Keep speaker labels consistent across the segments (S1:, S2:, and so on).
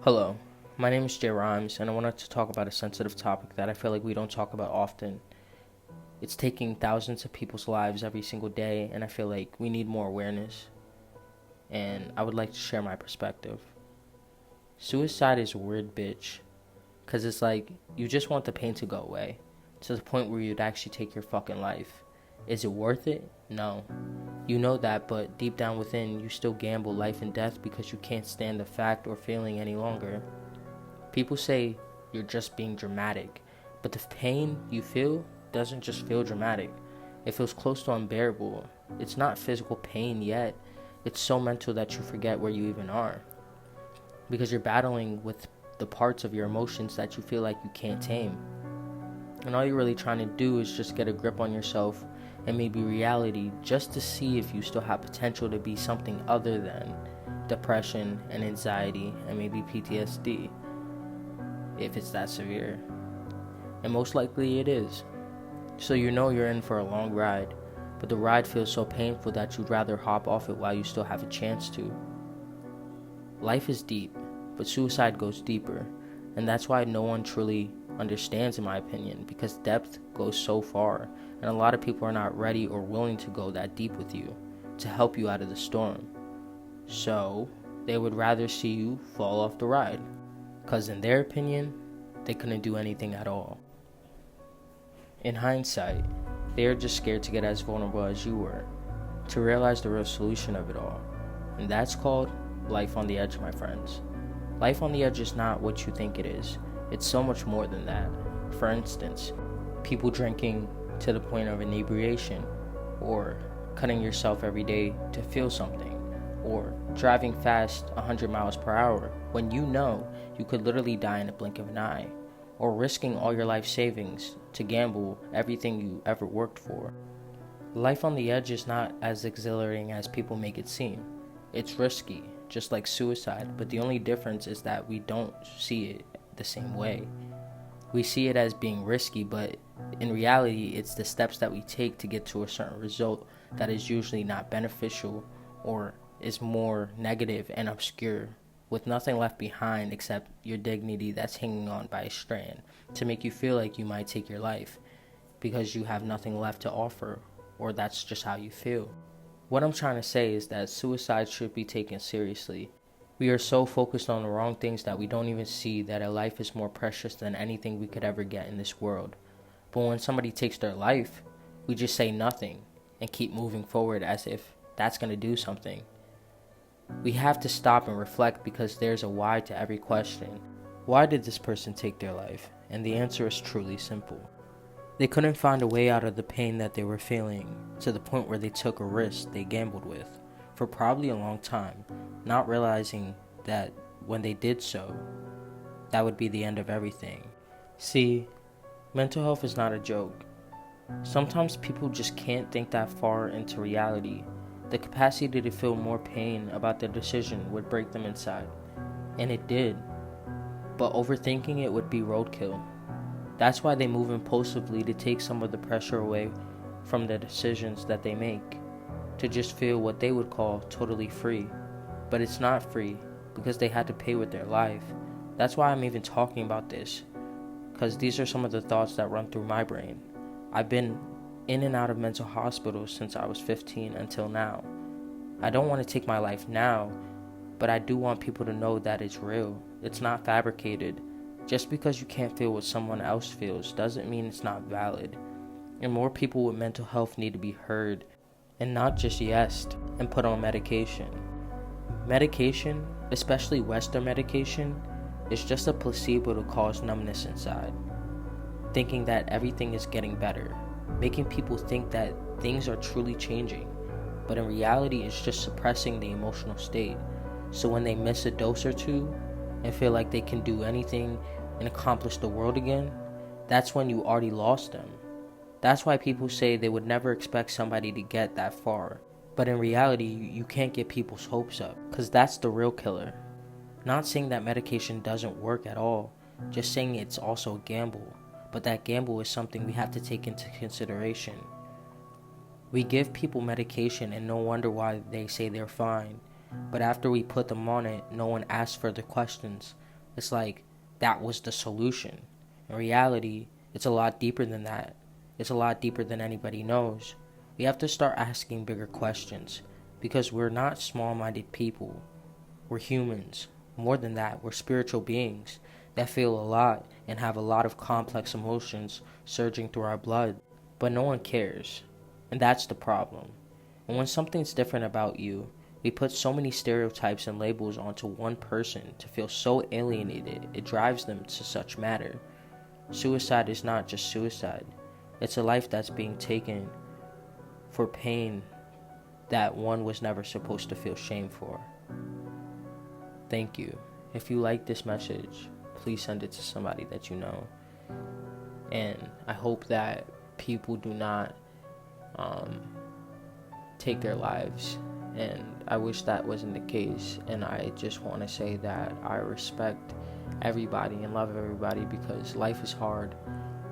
S1: Hello, my name is Jay Rhymes, and I wanted to talk about a sensitive topic that I feel like we don't talk about often. It's taking thousands of people's lives every single day, and I feel like we need more awareness, and I would like to share my perspective. Suicide is a weird bitch, because it's like you just want the pain to go away, to the point where you'd actually take your fucking life. Is it worth it? No. You know that, but deep down within, you still gamble life and death because you can't stand the fact or feeling any longer. People say you're just being dramatic, but the pain you feel doesn't just feel dramatic. It feels close to unbearable. It's not physical pain yet. It's so mental that you forget where you even are. Because you're battling with the parts of your emotions that you feel like you can't tame. And all you're really trying to do is just get a grip on yourself and maybe reality, just to see if you still have potential to be something other than depression and anxiety and maybe PTSD, if it's that severe. And most likely it is. So you know you're in for a long ride, but the ride feels so painful that you'd rather hop off it while you still have a chance to. Life is deep, but suicide goes deeper, and that's why no one truly understands, in my opinion, because depth goes so far, and a lot of people are not ready or willing to go that deep with you to help you out of the storm. So they would rather see you fall off the ride, because in their opinion, they couldn't do anything at all. In hindsight, they are just scared to get as vulnerable as you were, to realize the real solution of it all. And that's called life on the edge, my friends. Life on the edge is not what you think it is. It's so much more than that. For instance, people drinking to the point of inebriation, or cutting yourself every day to feel something, or driving fast 100 miles per hour when you know you could literally die in a blink of an eye, or risking all your life savings to gamble everything you ever worked for. Life on the edge is not as exhilarating as people make it seem. It's risky, just like suicide, but the only difference is that we don't see it the same way. We see it as being risky, but in reality, it's the steps that we take to get to a certain result that is usually not beneficial or is more negative and obscure, with nothing left behind except your dignity that's hanging on by a strand to make you feel like you might take your life because you have nothing left to offer, or that's just how you feel. What I'm trying to say is that suicide should be taken seriously. We are so focused on the wrong things that we don't even see that a life is more precious than anything we could ever get in this world. But when somebody takes their life, we just say nothing and keep moving forward as if that's going to do something. We have to stop and reflect, because there's a why to every question. Why did this person take their life? And the answer is truly simple. They couldn't find a way out of the pain that they were feeling, to the point where they took a risk they gambled with for probably a long time, not realizing that when they did so, that would be the end of everything. See, mental health is not a joke. Sometimes people just can't think that far into reality. The capacity to feel more pain about their decision would break them inside. And it did. But overthinking it would be roadkill. That's why they move impulsively, to take some of the pressure away from the decisions that they make, to just feel what they would call totally free. But it's not free, because they had to pay with their life. That's why I'm even talking about this, because these are some of the thoughts that run through my brain. I've been in and out of mental hospitals since I was 15 until now. I don't want to take my life now, but I do want people to know that it's real. It's not fabricated. Just because you can't feel what someone else feels doesn't mean it's not valid. And more people with mental health need to be heard, and not just yesed and put on medication. Medication, especially Western medication, is just a placebo to cause numbness inside, thinking that everything is getting better, making people think that things are truly changing, but in reality it's just suppressing the emotional state. So when they miss a dose or two and feel like they can do anything and accomplish the world again, that's when you already lost them. That's why people say they would never expect somebody to get that far. But in reality, you can't get people's hopes up, because that's the real killer. Not saying that medication doesn't work at all, just saying it's also a gamble. But that gamble is something we have to take into consideration. We give people medication and no wonder why they say they're fine. But after we put them on it, no one asks further questions. It's like that was the solution. In reality, it's a lot deeper than that. It's a lot deeper than anybody knows. We have to start asking bigger questions because we're not small minded people. We're humans. More than that, we're spiritual beings that feel a lot and have a lot of complex emotions surging through our blood. But no one cares. And that's the problem. And when something's different about you, we put so many stereotypes and labels onto one person to feel so alienated, it drives them to such matter. Suicide is not just suicide, it's a life that's being taken for pain that one was never supposed to feel shame for. Thank you. If you like this message, please send it to somebody that you know. And I hope that people do not take their lives. And I wish that wasn't the case. And I just want to say that I respect everybody and love everybody because life is hard.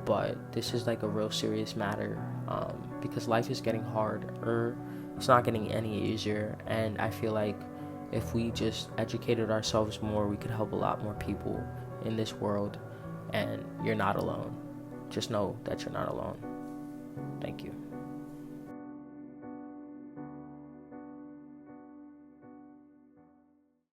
S1: But this is like a real serious matter because life is getting harder. It's not getting any easier. And I feel like if we just educated ourselves more, we could help a lot more people in this world. And you're not alone. Just know that you're not alone. Thank you.